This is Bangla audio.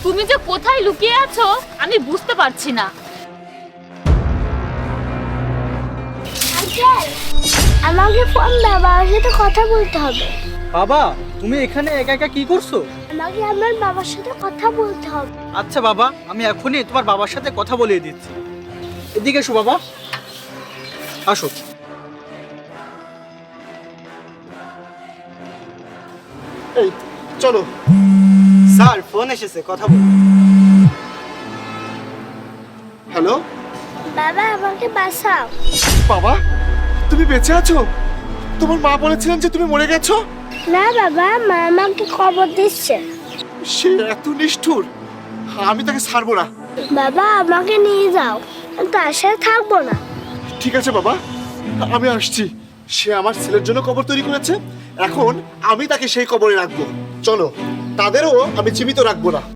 তুমি যে কোথায় লুকিয়ে আছো আমি বুঝতে পারছি না। আঙ্কেল, আমাকে ফোন দাও, বাবার সাথে কথা বলতে হবে। বাবা, তুমি এখানে একা একা কি করছো? আমাকে আমার বাবার সাথে কথা বলতে হবে। আচ্ছা বাবা, আমি এখনই তোমার বাবার সাথে কথা বলিয়ে দিচ্ছি। এদিকে এসো বাবা, আসো। এই চলো। স্যার ফোন এসেছে, কথা বল। হ্যালো বাবা, আমাকে বাঁচাও। বাবা, তুমি বেঁচে আছো? তোমার মা বলেছিলেন যে তুমি মরে গেছো। না বাবা, মা আমাকে খবর দিচ্ছে। সে এত নিষ্ঠুর, আমি তাকে ছাড়বো না। বাবা, আমাকে নিয়ে যাও, আমি তার সাথে থাকবো না। ঠিক আছে বাবা, আমি আসছি। সে আমার ছেলের জন্য কবর তৈরি করেছে, এখন আমি তাকে সেই কবরে রাখবো। চলো, তাদেরও আমি জীবিত রাখবো না।